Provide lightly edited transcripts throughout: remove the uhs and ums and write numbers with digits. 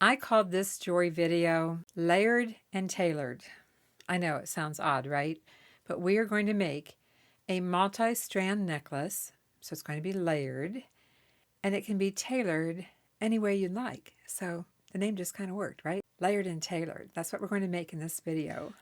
I called this jewelry video Layered and Tailored. I know it sounds odd, right? But we are going to make a multi-strand necklace, so it's going to be layered, and it can be tailored any way you'd like. So the name just kind of worked, right? Layered and tailored. That's what we're going to make in this video.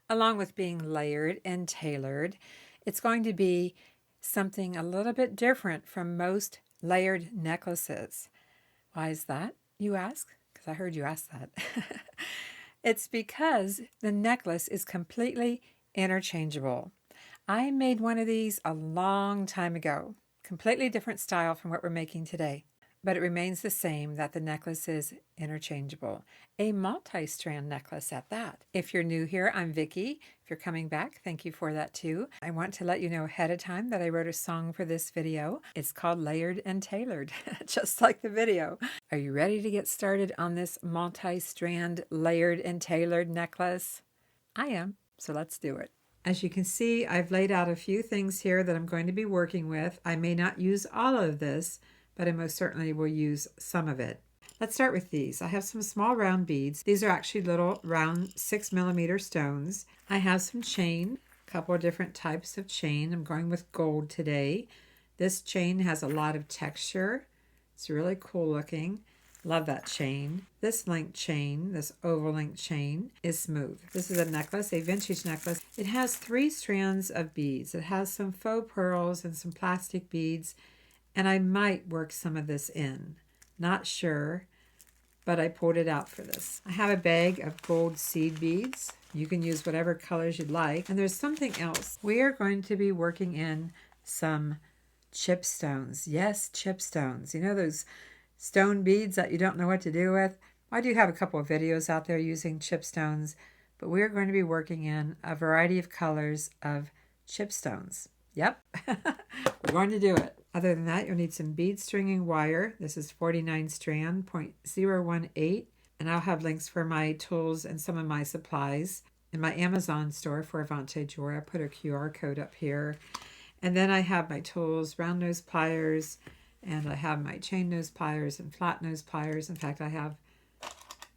Along with being layered and tailored, it's going to be something a little bit different from most layered necklaces. Why is that, you ask? Because I heard you ask that. It's because the necklace is completely interchangeable. I made one of these a long time ago, completely different style from what we're making today. But it remains the same, that the necklace is interchangeable. A multi-strand necklace at that. If you're new here, I'm Vickie. If you're coming back, thank you for that too. I want to let you know ahead of time that I wrote a song for this video. It's called Layered and Tailored, just like the video. Are you ready to get started on this multi-strand layered and tailored necklace? I am, so let's do it. As you can see, I've laid out a few things here that I'm going to be working with. I may not use all of this, but I most certainly will use some of it. Let's start with these. I have some small round beads. These are actually little round 6mm stones. I have some chain, a couple of different types of chain. I'm going with gold today. This chain has a lot of texture. It's really cool looking. Love that chain. This link chain, this oval link chain, is smooth. This is a necklace, a vintage necklace. It has 3 strands of beads. It has some faux pearls and some plastic beads. And I might work some of this in. Not sure, but I pulled it out for this. I have a bag of gold seed beads. You can use whatever colors you'd like. And there's something else. We are going to be working in some chipstones. Yes, chipstones. You know those stone beads that you don't know what to do with? I do have a couple of videos out there using chipstones, but we're going to be working in a variety of colors of chipstones. Yep, we're going to do it. Other than that, you'll need some bead stringing wire. This is 49 strand, 0.018. And I'll have links for my tools and some of my supplies in my Amazon store for Avante Jewelry. I put a QR code up here. And then I have my tools, round nose pliers, and I have my chain nose pliers and flat nose pliers. In fact, I have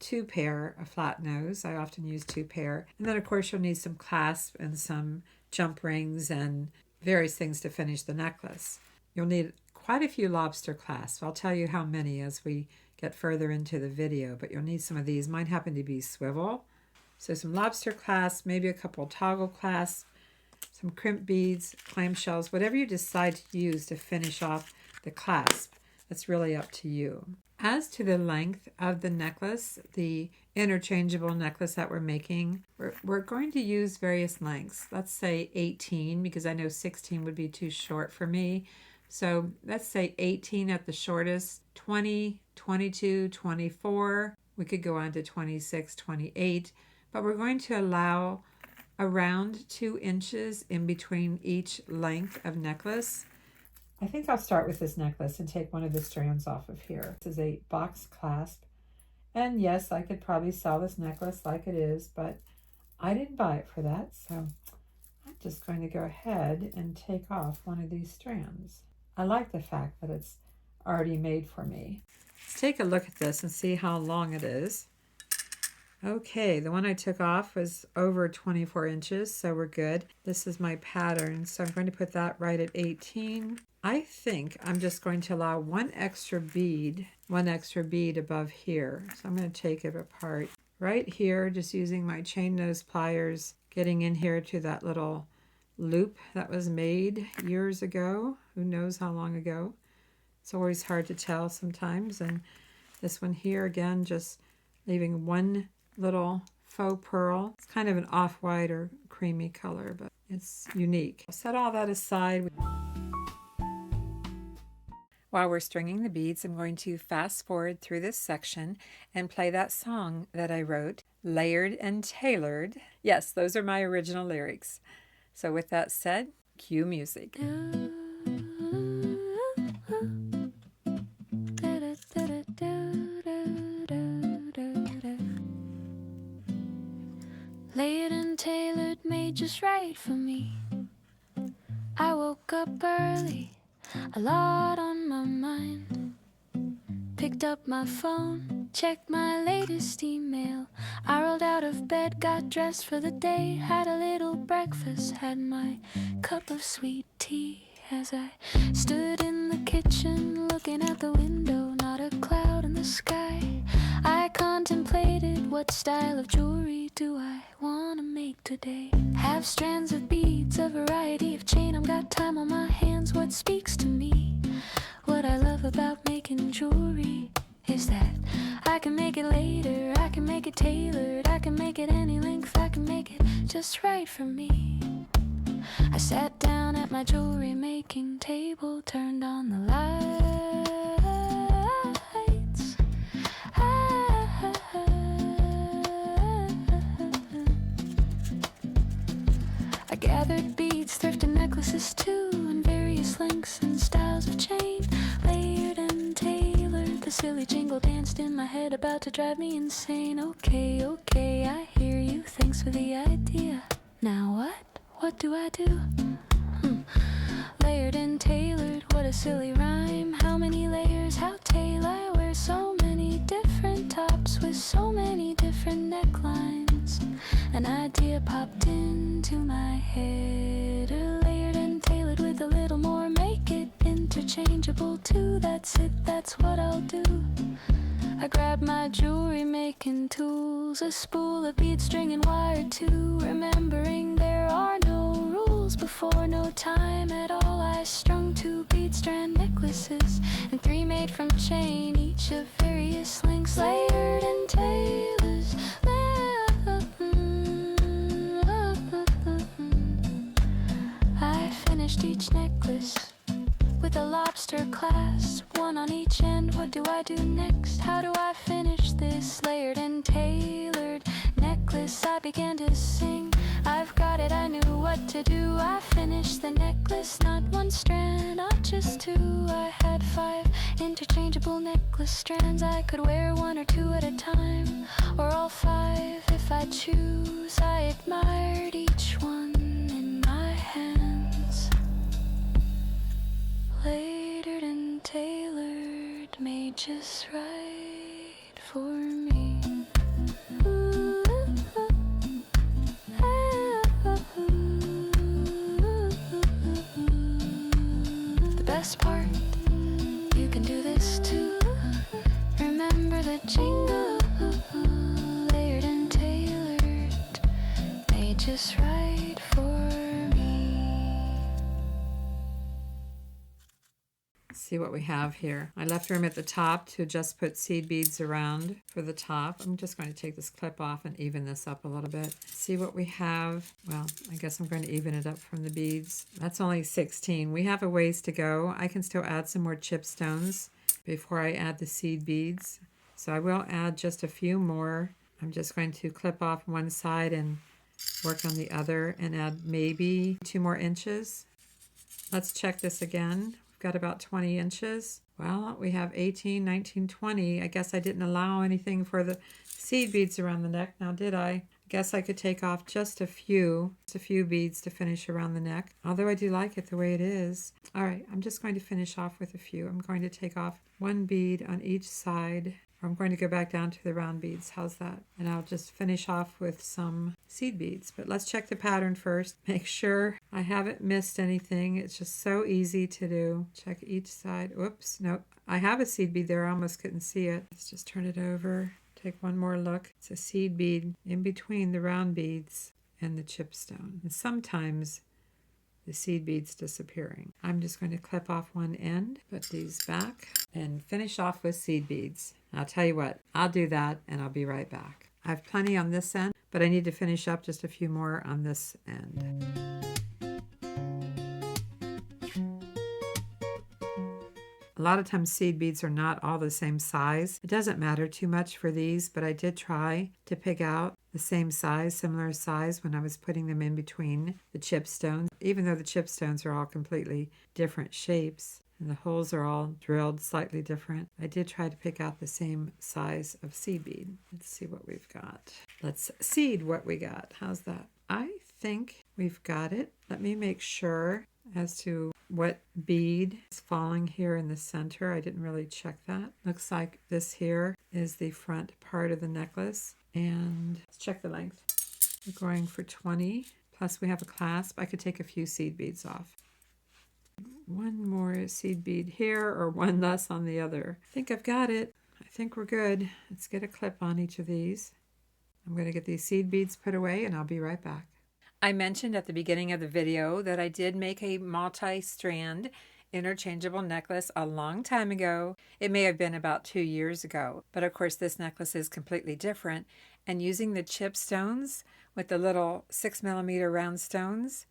2 pair of flat nose. I often use 2 pair. And then, of course, you'll need some clasp and some jump rings and various things to finish the necklace. You'll need quite a few lobster clasps. I'll tell you how many as we get further into the video, but you'll need some of these. Mine happen to be swivel. So some lobster clasps, maybe a couple toggle clasps, some crimp beads, clamshells, whatever you decide to use to finish off the clasp. That's really up to you. As to the length of the necklace, the interchangeable necklace that we're making, we're going to use various lengths. Let's say 18, because I know 16 would be too short for me. So let's say 18 at the shortest, 20, 22, 24. We could go on to 26, 28, but we're going to allow around 2 inches in between each length of necklace. I think I'll start with this necklace and take one of the strands off of here. This is a box clasp. And yes, I could probably sell this necklace like it is, but I didn't buy it for that. So I'm just going to go ahead and take off one of these strands. I like the fact that it's already made for me. Let's take a look at this and see how long it is. Okay, the one I took off was over 24 inches, so we're good. This is my pattern, so I'm going to put that right at 18. I think I'm just going to allow one extra bead above here. So I'm going to take it apart right here, just using my chain nose pliers, getting in here to that little loop that was made years ago. Who knows how long ago? It's always hard to tell sometimes. And this one here, again, just leaving one little faux pearl. It's kind of an off-white or creamy color, but it's unique. I'll set all that aside. While we're stringing the beads, I'm going to fast forward through this section and play that song that I wrote, Layered and Tailored. Yes, those are my original lyrics. So with that said, cue music. layered and tailored, made just right for me. I woke up early, a lot on my mind. Picked up my phone, checked my latest email. I rolled out of bed, got dressed for the day, had a little breakfast, had my cup of sweet tea. As I stood in the kitchen, looking out the window, not a cloud in the sky, I contemplated, what style of jewelry do I wanna make today? Have strands of beads, a variety of chain, I've got time on my hands, what speaks to me? What I love about making jewelry is that I can make it later, I can make it tailored, I can make it any length, I can make it just right for me. I sat down at my jewelry making table, turned on the lights. I gathered beads, thrifted necklaces too, in various lengths and styles of chain, layered and tailored. The silly jingle danced in my head, about to drive me insane. Okay, okay, I hear you, thanks for the idea. Now what do I do? Layered and tailored, what a silly rhyme. How many layers, how tail, I wear so many different tops with so many different necklines. An idea popped into my head, layered and tailored with a little more, make it interchangeable too. That's it, that's what I'll do. I grabbed my jewelry making tools, a spool of bead string and wire too, remembering there are no rules before no time at all. I strung 2 bead strand necklaces and 3 made from chain, each of various lengths, layered and tailored. I finished each necklace with a lobster clasp, 1 on each end. What do I do next? How do I finish this layered and tailored necklace? I began to sing, I've got it, I knew what to do. I finished the necklace, not 1 strand, not just 2. I had 5 interchangeable necklace strands. I could wear 1 or 2 at a time, or all 5 if I choose. I admired each one in my hands, layered and tailored, made just right for me. The best part, you can do this too. Remember the jingle, layered and tailored, made just right for me. See what we have here. I left room at the top to just put seed beads around for the top. I'm just going to take this clip off and even this up a little bit. See what we have. Well, I guess I'm going to even it up from the beads. That's only 16. We have a ways to go. I can still add some more chipstones before I add the seed beads. So I will add just a few more. I'm just going to clip off one side and work on the other and add maybe 2 more inches. Let's check this again. Got about 20 inches. Well, we have 18, 19, 20. I guess I didn't allow anything for the seed beads around the neck. Now, did I? Guess I could take off just a few beads to finish around the neck. Although I do like it the way it is. All right, I'm just going to finish off with a few. I'm going to take off 1 bead on each side. I'm going to go back down to the round beads. How's that? And I'll just finish off with some seed beads. But let's check the pattern first. Make sure I haven't missed anything. It's just so easy to do. Check each side. Whoops, nope. I have a seed bead there. I almost couldn't see it. Let's just turn it over. Take one more look. It's a seed bead in between the round beads and the chipstone. And sometimes the seed beads disappearing. I'm just going to clip off one end, put these back, and finish off with seed beads. I'll tell you what, I'll do that and I'll be right back. I have plenty on this end, but I need to finish up just a few more on this end. A lot of times seed beads are not all the same size. It doesn't matter too much for these, but I did try to pick out the same size, similar size when I was putting them in between the chipstones, even though the chipstones are all completely different shapes. And the holes are all drilled slightly different. I did try to pick out the same size of seed bead. Let's see what we've got. Let's seed what we got. How's that? I think we've got it. Let me make sure as to what bead is falling here in the center. I didn't really check that. Looks like this here is the front part of the necklace. And let's check the length. We're going for 20. Plus we have a clasp. I could take a few seed beads off. One more seed bead here or one less on the other. I think I've got it. I think we're good. Let's get a clip on each of these. I'm going to get these seed beads put away and I'll be right back. I mentioned at the beginning of the video that I did make a multi-strand interchangeable necklace a long time ago. It may have been about 2 years ago, but of course this necklace is completely different. And using the chip stones with the little 6mm round stones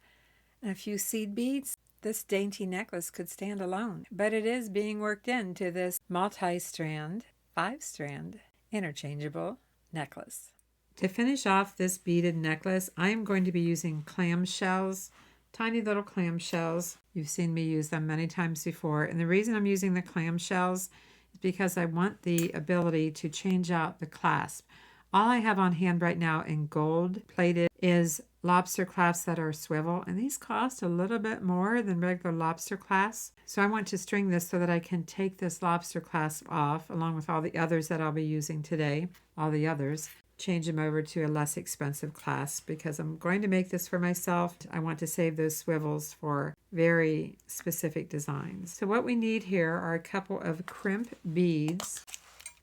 and a few seed beads, this dainty necklace could stand alone. But it is being worked into this multi-strand, 5-strand interchangeable necklace. To finish off this beaded necklace, I am going to be using clamshells, tiny little clamshells. You've seen me use them many times before. And the reason I'm using the clamshells is because I want the ability to change out the clasp. All I have on hand right now in gold plated is lobster clasps that are swivel, and these cost a little bit more than regular lobster clasps. So I want to string this so that I can take this lobster clasp off along with all the others that I'll be using today, all the others. Change them over to a less expensive clasp because I'm going to make this for myself. I want to save those swivels for very specific designs. So what we need here are a couple of crimp beads.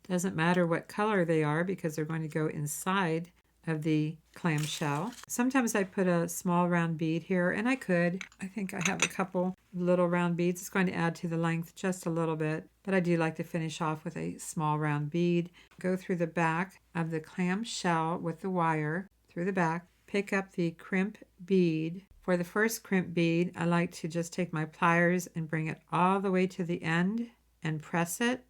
Doesn't matter what color they are because they're going to go inside of the clamshell. Sometimes I put a small round bead here, and I think I have a couple little round beads. It's going to add to the length just a little bit, but I do like to finish off with a small round bead. Go through the back of the clamshell with the wire through the back, pick up the crimp bead. For the first crimp bead, I like to just take my pliers and bring it all the way to the end and press it,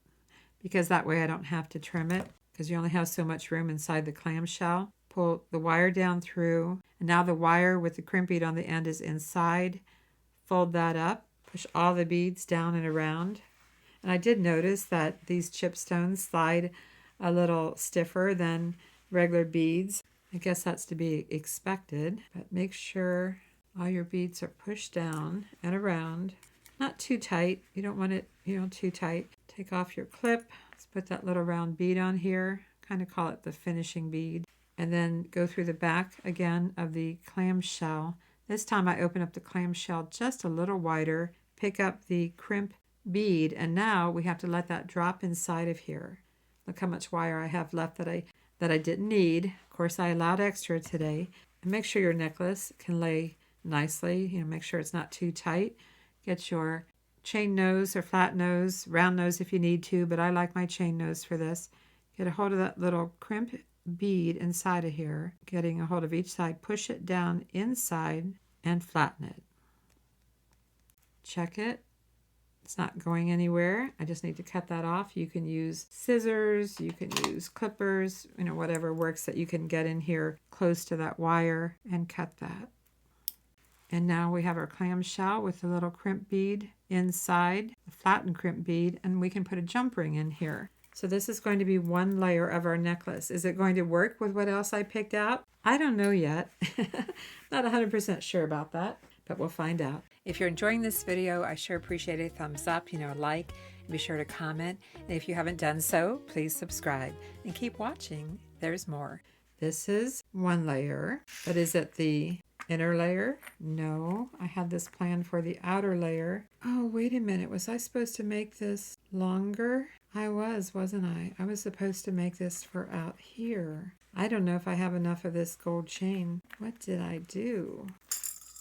because that way I don't have to trim it, because you only have so much room inside the clamshell. Pull the wire down through, and now the wire with the crimp bead on the end is inside. Fold that up, push all the beads down and around. And I did notice that these chip stones slide a little stiffer than regular beads. I guess that's to be expected, but make sure all your beads are pushed down and around. Not too tight. You don't want it, too tight. Take off your clip. Let's put that little round bead on here. Kind of call it the finishing bead. And then go through the back again of the clamshell. This time I open up the clamshell just a little wider, pick up the crimp bead, and now we have to let that drop inside of here. Look how much wire I have left that I didn't need. Of course, I allowed extra today. And make sure your necklace can lay nicely. Make sure it's not too tight. Get your chain nose or flat nose, round nose if you need to, but I like my chain nose for this. Get a hold of that little crimp bead inside of here, getting a hold of each side, push it down inside and flatten it. Check it. It's not going anywhere. I just need to cut that off. You can use scissors, you can use clippers, whatever works that you can get in here close to that wire and cut that. And now we have our clamshell with the little crimp bead inside, the flattened crimp bead, and we can put a jump ring in here. So this is going to be one layer of our necklace. Is it going to work with what else I picked out? I don't know yet. Not 100% sure about that, but we'll find out. If you're enjoying this video, I sure appreciate a thumbs up, a like, and be sure to comment. And if you haven't done so, please subscribe and keep watching. There's more. This is one layer, but is it the inner layer? No, I had this planned for the outer layer. Oh, wait a minute. Was I supposed to make this longer? I was, wasn't I? I was supposed to make this for out here. I don't know if I have enough of this gold chain. What did I do?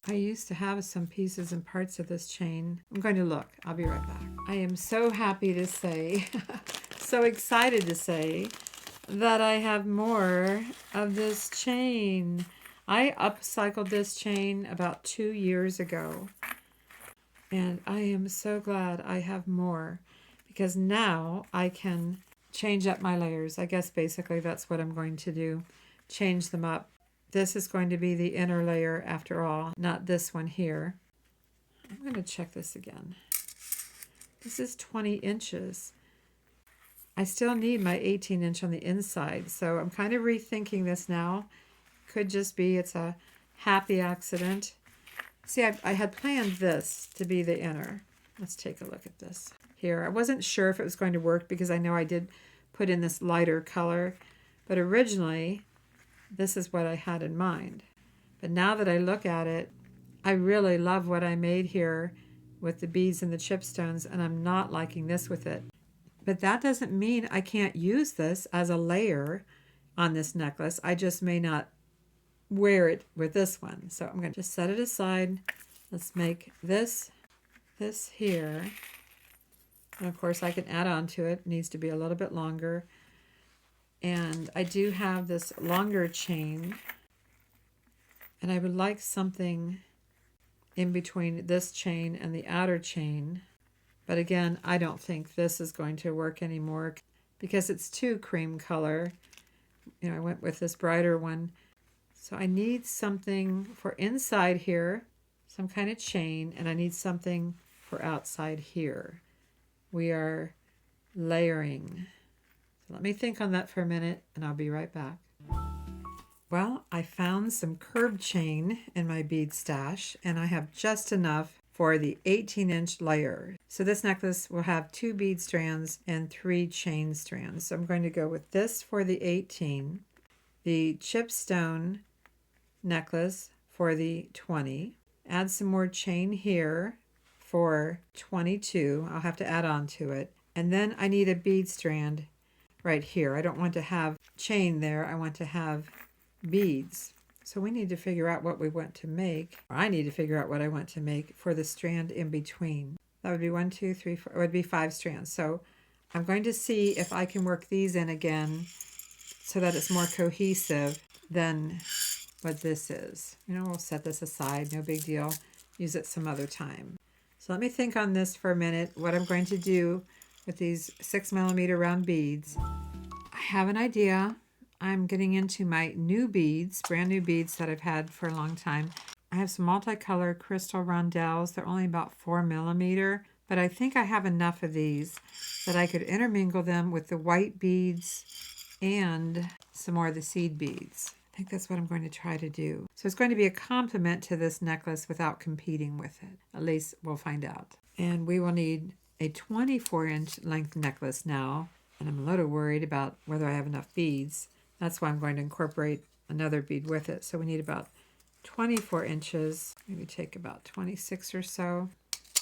I used to have some pieces and parts of this chain. I'm going to look. I'll be right back. I am so happy to say, so excited to say, that I have more of this chain. I upcycled this chain about 2 years ago. And I am so glad I have more, because now I can change up my layers. I guess basically that's what I'm going to do. Change them up. This is going to be the inner layer after all, not this one here. I'm going to check this again. This is 20 inches. I still need my 18-inch on the inside, so I'm kind of rethinking this now. Could just be it's a happy accident. See, I had planned this to be the inner. Let's take a look at this here. I wasn't sure if it was going to work because I know I did put in this lighter color, but originally this is what I had in mind. But now that I look at it, I really love what I made here with the beads and the chipstones, and I'm not liking this with it. But that doesn't mean I can't use this as a layer on this necklace. I just may not wear it with this one. So I'm going to just set it aside. Let's make this here. And of course I can add on to it. It needs to be a little bit longer. And I do have this longer chain. And I would like something in between this chain and the outer chain. But again, I don't think this is going to work anymore because it's too cream color. You know, I went with this brighter one. So I need something for inside here, some kind of chain, and I need something for outside here. We are layering. So let me think on that for a minute and I'll be right back. Well, I found some curved chain in my bead stash and I have just enough for the 18-inch layer. So this necklace will have 2 bead strands and 3 chain strands. So I'm going to go with this for the 18, the chipstone necklace for the 20, add some more chain here for 22. I'll have to add on to it. And then I need a bead strand right here. I don't want to have chain there. I want to have beads. So we need to figure out what we want to make. Or I need to figure out what I want to make for the strand in between. That would be 1, 2, 3, 4. It would be 5 strands. So I'm going to see if I can work these in again so that it's more cohesive than what this is. You know, we'll set this aside. No big deal. Use it some other time. So let me think on this for a minute. What I'm going to do with these 6mm round beads. I have an idea. I'm getting into my new beads, brand new beads that I've had for a long time. I have some multicolor crystal rondelles. They're only about 4mm, but I think I have enough of these that I could intermingle them with the white beads and some more of the seed beads. I think that's what I'm going to try to do. So it's going to be a complement to this necklace without competing with it. At least we'll find out. And we will need a 24-inch length necklace now. And I'm a little worried about whether I have enough beads. That's why I'm going to incorporate another bead with it. So we need about 24 inches, maybe take about 26 or so.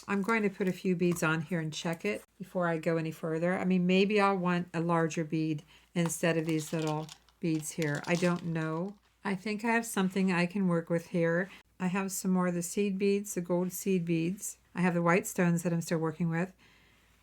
I'm going to put a few beads on here and check it before I go any further. I mean, maybe I'll want a larger bead instead of these little beads here. I don't know. I think I have something I can work with here. I have some more of the seed beads, the gold seed beads. I have the white stones that I'm still working with.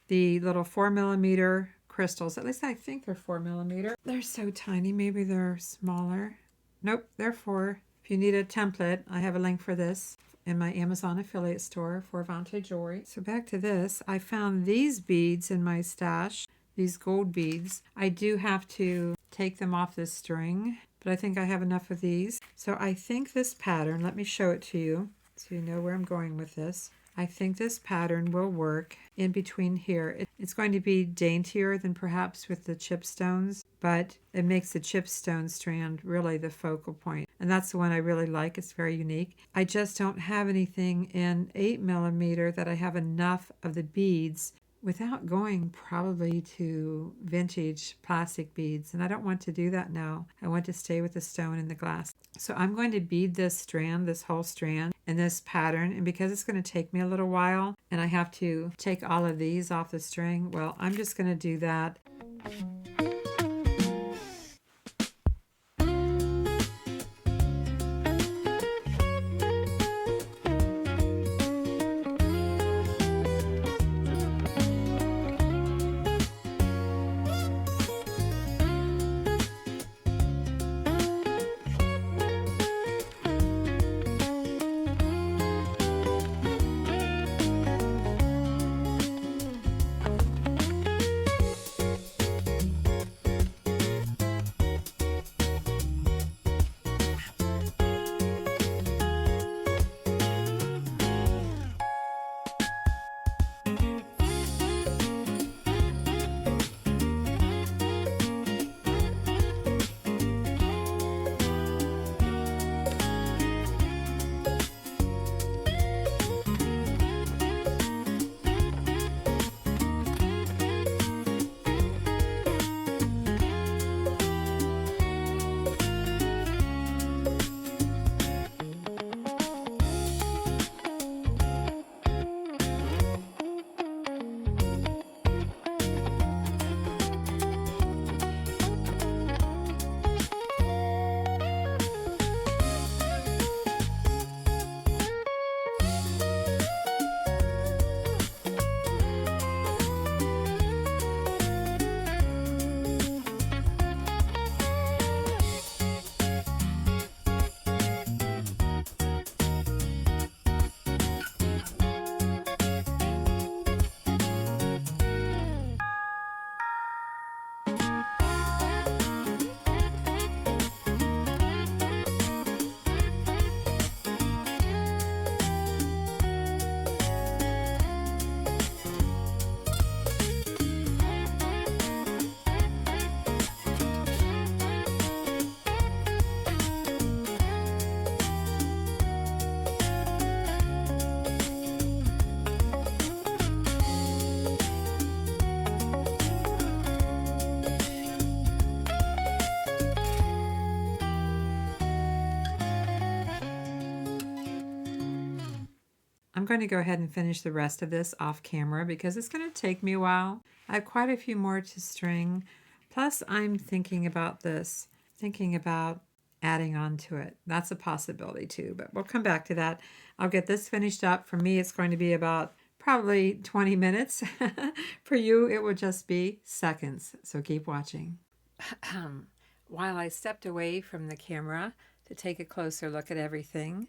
The little 4mm crystals. At least I think they're 4mm. They're so tiny. Maybe they're smaller. Nope, they're 4. If you need a template, I have a link for this in my Amazon affiliate store for Avante Jewelry. So back to this. I found these beads in my stash, these gold beads. I do have to take them off this string, but I think I have enough of these. So I think this pattern, let me show it to you so you know where I'm going with this. I think this pattern will work in between here. It's going to be daintier than perhaps with the chipstones, but it makes the chipstone strand really the focal point. And that's the one I really like. It's very unique. I just don't have anything in 8mm that I have enough of the beads without going probably to vintage plastic beads. And I don't want to do that now. I want to stay with the stone and the glass. So I'm going to bead this strand, this whole strand, in this pattern. And because it's going to take me a little while and I have to take all of these off the string, well, I'm just going to do that. I'm going to go ahead and finish the rest of this off camera because it's going to take me a while. I have quite a few more to string. Plus, I'm thinking about this, thinking about adding on to it. That's a possibility too, but we'll come back to that. I'll get this finished up. For me, it's going to be about probably 20 minutes. For you, it will just be seconds. So keep watching. While I stepped away from the camera to take a closer look at everything,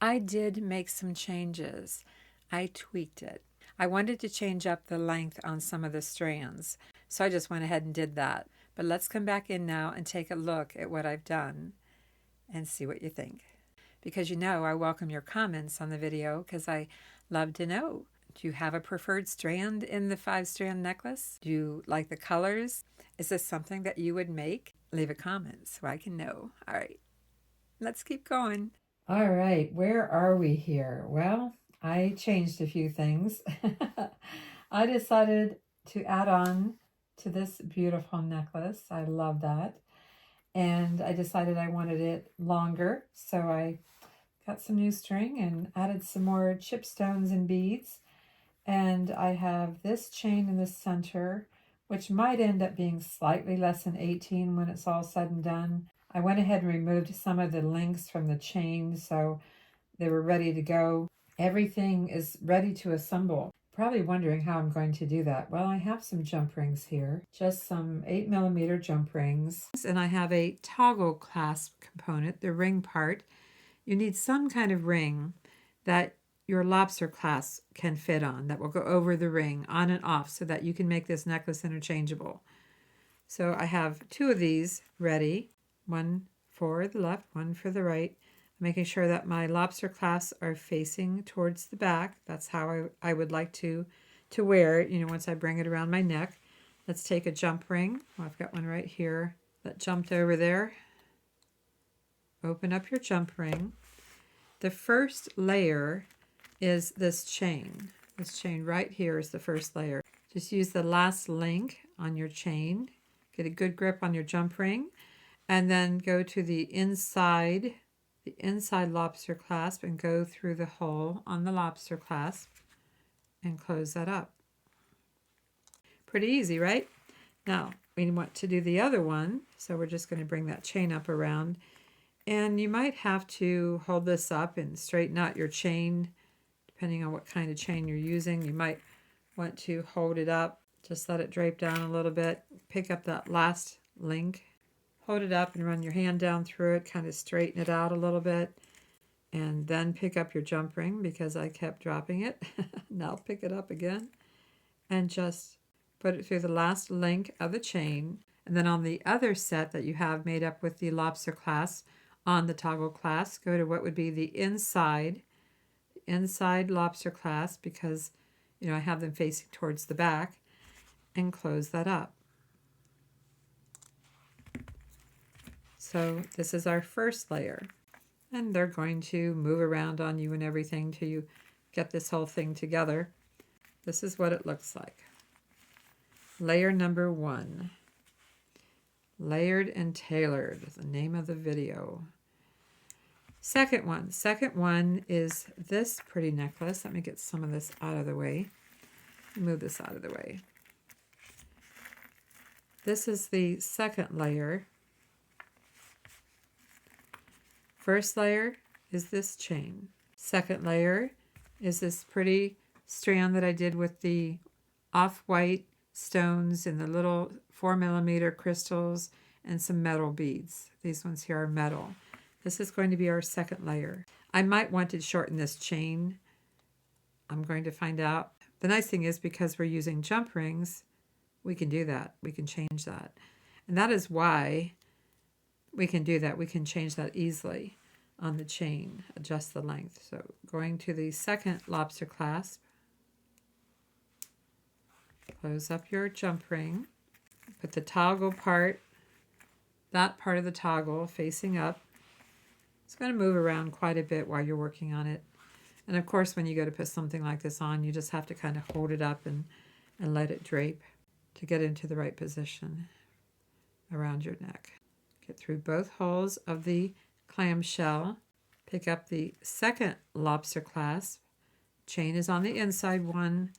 I did make some changes. I tweaked it. I wanted to change up the length on some of the strands, so I just went ahead and did that. But let's come back in now and take a look at what I've done and see what you think. Because you know I welcome your comments on the video because I love to know. Do you have a preferred strand in the 5-strand necklace? Do you like the colors? Is this something that you would make? Leave a comment so I can know. All right, let's keep going. All right, where are we here? Well, I changed a few things. I decided to add on to this beautiful necklace. I love that. And I decided I wanted it longer, so I got some new string and added some more chipstones and beads. And I have this chain in the center, which might end up being slightly less than 18 when it's all said and done. I went ahead and removed some of the links from the chain so they were ready to go. Everything is ready to assemble. Probably wondering how I'm going to do that. Well, I have some jump rings here, just some 8mm jump rings. And I have a toggle clasp component, the ring part. You need some kind of ring that your lobster clasp can fit on, that will go over the ring on and off so that you can make this necklace interchangeable. So I have 2 of these ready, one for the left, one for the right, making sure that my lobster clasps are facing towards the back. That's how I would like to wear it, once I bring it around my neck. Let's take a jump ring. Well, I've got one right here that jumped over there. Open up your jump ring. The first layer is this chain. This chain right here is the first layer. Just use the last link on your chain. Get a good grip on your jump ring. And then go to the inside lobster clasp and go through the hole on the lobster clasp and close that up. Pretty easy, right? Now, we want to do the other one. So we're just going to bring that chain up around. And you might have to hold this up and straighten out your chain, depending on what kind of chain you're using. You might want to hold it up, just let it drape down a little bit, pick up that last link, hold it up and run your hand down through it, kind of straighten it out a little bit, and then pick up your jump ring because I kept dropping it. Now pick it up again and just put it through the last link of the chain. And then on the other set that you have made up with the lobster clasp on the toggle clasp, go to what would be the inside lobster clasp because I have them facing towards the back, and close that up. So this is our first layer, and they're going to move around on you and everything till you get this whole thing together. This is what it looks like. Layer number 1. Layered and tailored is the name of the video. Second one is this pretty necklace. Let me get some of this out of the way. Move this out of the way. This is the second layer. First layer is this chain. Second layer is this pretty strand that I did with the off-white stones and the little 4mm crystals and some metal beads. These ones here are metal. This is going to be our second layer. I might want to shorten this chain. I'm going to find out. The nice thing is because we're using jump rings, we can do that. We can change that. And that is why we can do that. We can change that easily on the chain, adjust the length. So going to the second lobster clasp, close up your jump ring, put the toggle part, that part of the toggle facing up. It's going to move around quite a bit while you're working on it. And of course, when you go to put something like this on, you just have to kind of hold it up and let it drape to get into the right position around your neck. Get through both holes of the clamshell. Pick up the second lobster clasp chain is on the inside one,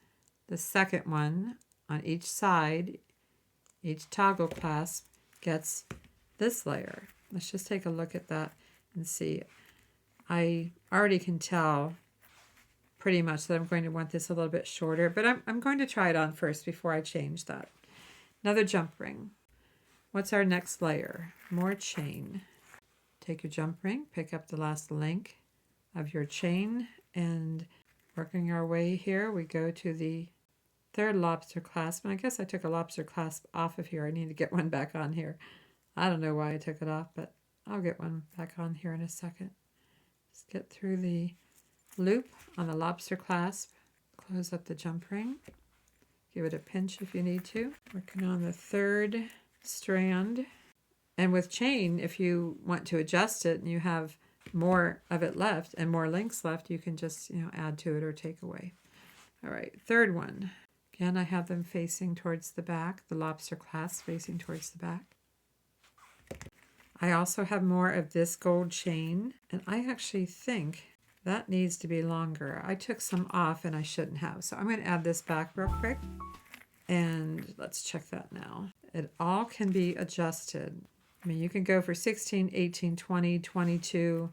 the second one on each side, each toggle clasp gets this layer. Let's just take a look at that and see. I already can tell pretty much that I'm going to want this a little bit shorter, but I'm going to try it on first before I change that. Another jump ring. What's our next layer? More chain. Take your jump ring, pick up the last link of your chain, and working our way here, we go to the third lobster clasp. And I guess I took a lobster clasp off of here. I need to get one back on here. I don't know why I took it off, but I'll get one back on here in a second. Just get through the loop on the lobster clasp, close up the jump ring, give it a pinch if you need to. Working on the third strand. And with chain, if you want to adjust it and you have more of it left and more links left, you can just, add to it or take away. All right, third one. Again, I have them facing towards the back, the lobster clasp facing towards the back. I also have more of this gold chain, and I actually think that needs to be longer. I took some off and I shouldn't have. So I'm going to add this back real quick. And let's check that now. It all can be adjusted. I mean, you can go for 16, 18, 20, 22,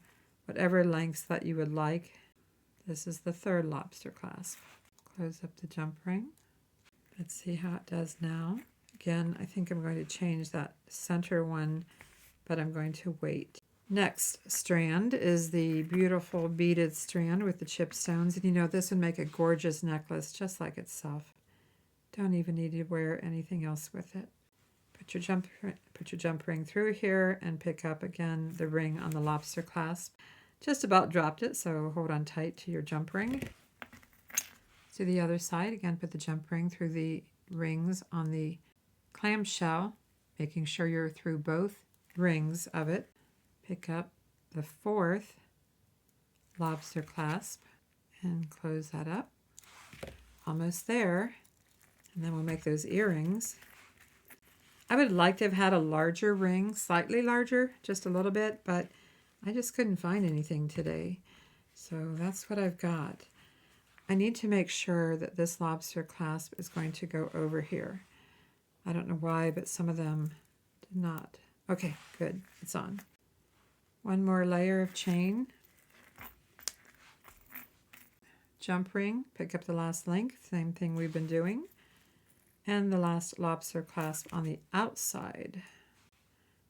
whatever lengths that you would like. This is the third lobster clasp. Close up the jump ring. Let's see how it does now. Again, I think I'm going to change that center one, but I'm going to wait. Next strand is the beautiful beaded strand with the chip stones. And this would make a gorgeous necklace just like itself. Don't even need to wear anything else with it. Put your jump ring through here and pick up again the ring on the lobster clasp. Just about dropped it, so hold on tight to your jump ring. To the other side, again, put the jump ring through the rings on the clamshell, making sure you're through both rings of it. Pick up the fourth lobster clasp and close that up. Almost there. And then we'll make those earrings. I would like to have had a larger ring, slightly larger, just a little bit, but I just couldn't find anything today. So that's what I've got. I need to make sure that this lobster clasp is going to go over here. I don't know why, but some of them did not. Okay, good. It's on. One more layer of chain. Jump ring, pick up the last length, same thing we've been doing. And the last lobster clasp on the outside.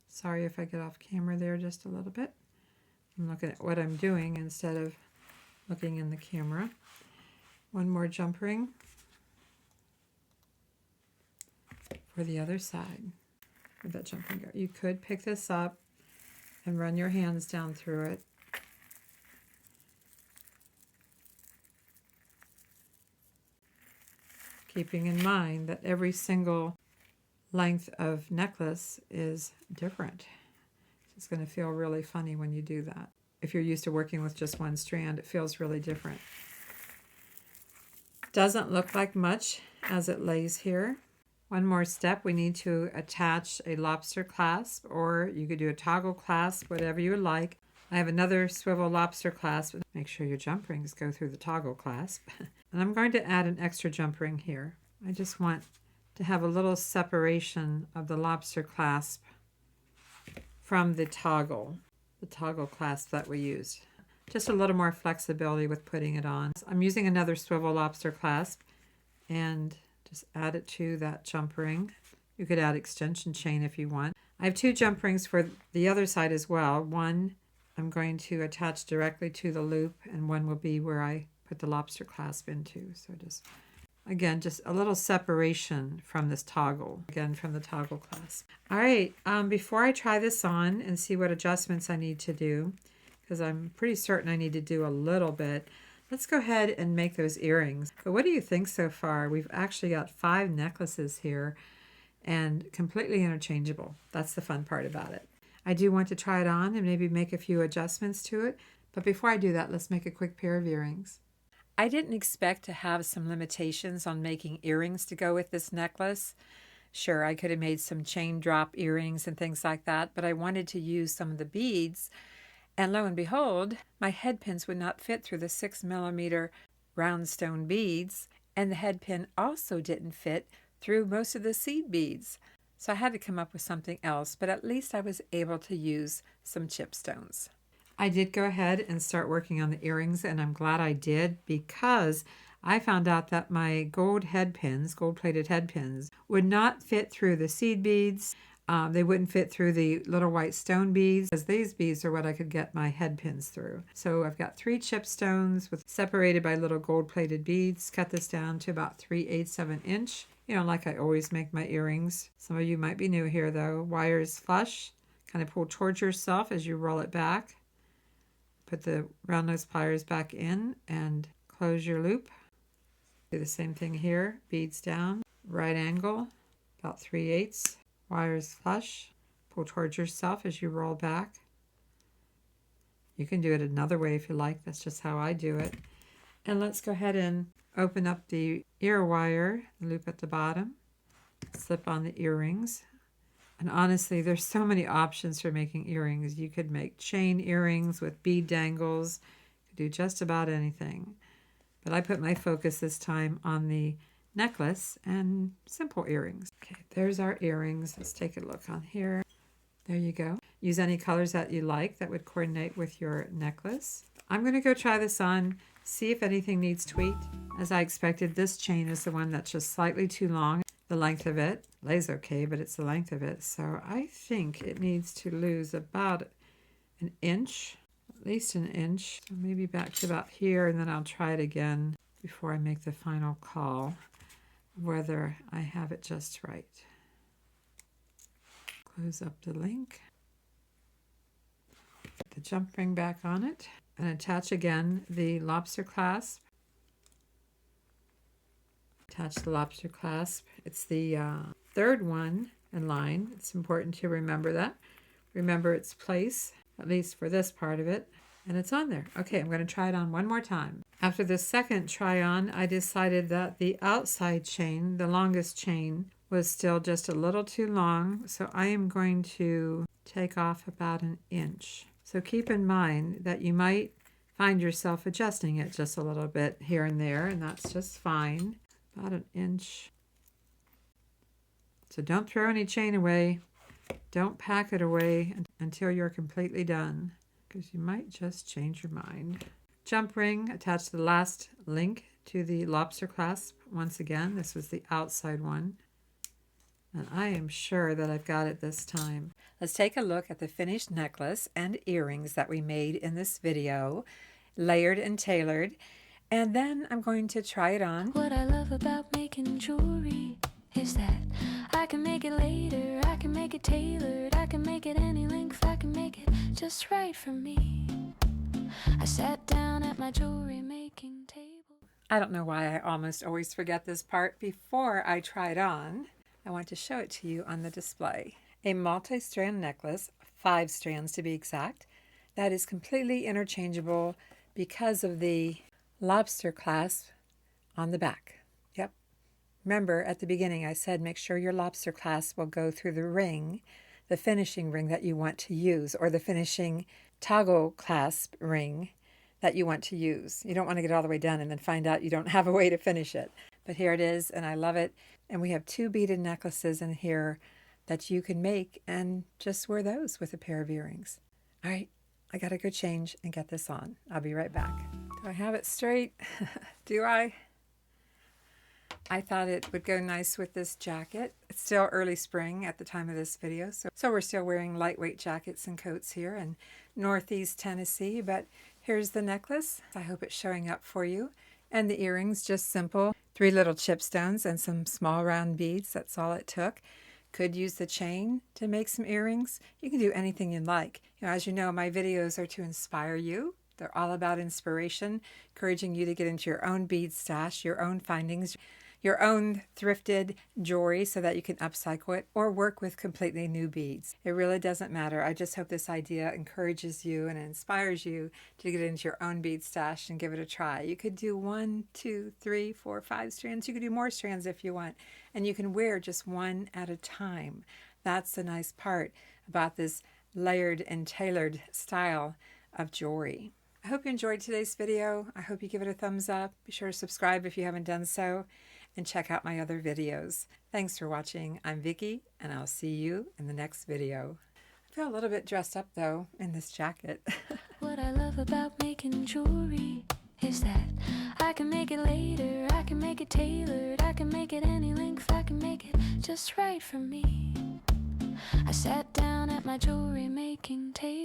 Sorry if I get off camera there just a little bit. I'm looking at what I'm doing instead of looking in the camera. One more jump ring for the other side. Where'd that jump ring go? You could pick this up and run your hands down through it. Keeping in mind that every single length of necklace is different. It's going to feel really funny when you do that. If you're used to working with just one strand, it feels really different. Doesn't look like much as it lays here. One more step, we need to attach a lobster clasp, or you could do a toggle clasp, whatever you would like. I have another swivel lobster clasp. Make sure your jump rings go through the toggle clasp. And I'm going to add an extra jump ring here. I just want to have a little separation of the lobster clasp from the toggle clasp that we used. Just a little more flexibility with putting it on. I'm using another swivel lobster clasp and just add it to that jump ring. You could add extension chain if you want. I have two jump rings for the other side as well. One I'm going to attach directly to the loop, and one will be where I put the lobster clasp into. So just a little separation from this toggle, again from the toggle clasp. All right, before I try this on and see what adjustments I need to do, because I'm pretty certain I need to do a little bit, let's go ahead and make those earrings. But what do you think so far? We've actually got 5 necklaces here and completely interchangeable. That's the fun part about it. I do want to try it on and maybe make a few adjustments to it. But before I do that, let's make a quick pair of earrings. I didn't expect to have some limitations on making earrings to go with this necklace. Sure, I could have made some chain drop earrings and things like that, but I wanted to use some of the beads. And lo and behold, my head pins would not fit through the 6mm round stone beads, and the head pin also didn't fit through most of the seed beads. So I had to come up with something else, but at least I was able to use some chipstones. I did go ahead and start working on the earrings, and I'm glad I did because I found out that my gold head pins, gold-plated head pins, would not fit through the seed beads. They wouldn't fit through the little white stone beads, because these beads are what I could get my head pins through. So I've got 3 chipstones with separated by little gold-plated beads. Cut this down to about 3/8 of an inch. You know, like I always make my earrings. Some of you might be new here though. Wires flush. Kind of pull towards yourself as you roll it back. Put the round nose pliers back in and close your loop. Do the same thing here. Beads down, right angle, about 3/8. Wires flush. Pull towards yourself as you roll back. You can do it another way if you like. That's just how I do it. And let's go ahead and open up the ear wire, loop at the bottom, slip on the earrings. And honestly, there's so many options for making earrings. You could make chain earrings with bead dangles. You could do just about anything. But I put my focus this time on the necklace and simple earrings. Okay, there's our earrings. Let's take a look on here. There you go. Use any colors that you like that would coordinate with your necklace. I'm going to go try this on, see if anything needs tweaked. As I expected, this chain is the one that's just slightly too long. The length of it lays okay, but it's the length of it. So I think it needs to lose about an inch, at least an inch. So maybe back to about here, and then I'll try it again before I make the final call, whether I have it just right. Close up the link. Put the jump ring back on it and attach again the lobster clasp. Attach the lobster clasp. It's the third one in line. It's important to remember that. Remember its place, at least for this part of it, and it's on there. Okay, I'm going to try it on one more time. After the second try on, I decided that the outside chain, the longest chain, was still just a little too long, so I am going to take off about an inch. So keep in mind that you might find yourself adjusting it just a little bit here and there, and that's just fine. About an inch. So don't throw any chain away. Don't pack it away until you're completely done, because you might just change your mind. Jump ring, attach the last link to the lobster clasp. Once again, this was the outside one. And I am sure that I've got it this time. Let's take a look at the finished necklace and earrings that we made in this video, layered and tailored. And then I'm going to try it on. What I love about making jewelry is that I can make it later, I can make it tailored, I can make it any length, I can make it just right for me. I sat down at my jewelry making table. I don't know why I almost always forget this part before I try it on. I want to show it to you on the display. A multi-strand necklace, 5 strands to be exact, that is completely interchangeable because of the lobster clasp on the back. Yep. Remember at the beginning I said make sure your lobster clasp will go through the ring, the finishing ring that you want to use, or the finishing toggle clasp ring that you want to use. You don't want to get all the way done and then find out you don't have a way to finish it. But here it is, and I love it. And we have 2 beaded necklaces in here that you can make and just wear those with a pair of earrings. All right, I gotta go change and get this on. I'll be right back. Do I have it straight? Do I? I thought it would go nice with this jacket. It's still early spring at the time of this video, so we're still wearing lightweight jackets and coats here in Northeast Tennessee, but here's the necklace. I hope it's showing up for you. And the earrings, just simple. 3 little chipstones and some small round beads. That's all it took. Could use the chain to make some earrings. You can do anything you like. As you know, my videos are to inspire you. They're all about inspiration, encouraging you to get into your own bead stash, your own findings, your own thrifted jewelry so that you can upcycle it or work with completely new beads. It really doesn't matter. I just hope this idea encourages you and inspires you to get into your own bead stash and give it a try. You could do 1, 2, 3, 4, 5 strands. You could do more strands if you want. And you can wear just one at a time. That's the nice part about this layered and tailored style of jewelry. I hope you enjoyed today's video. I hope you give it a thumbs up. Be sure to subscribe if you haven't done so, and check out my other videos. Thanks for watching. I'm Vicki, and I'll see you in the next video. I feel a little bit dressed up though in this jacket. What I love about making jewelry is that I can make it later, I can make it tailored, I can make it any length, I can make it just right for me. I sat down at my jewelry making table.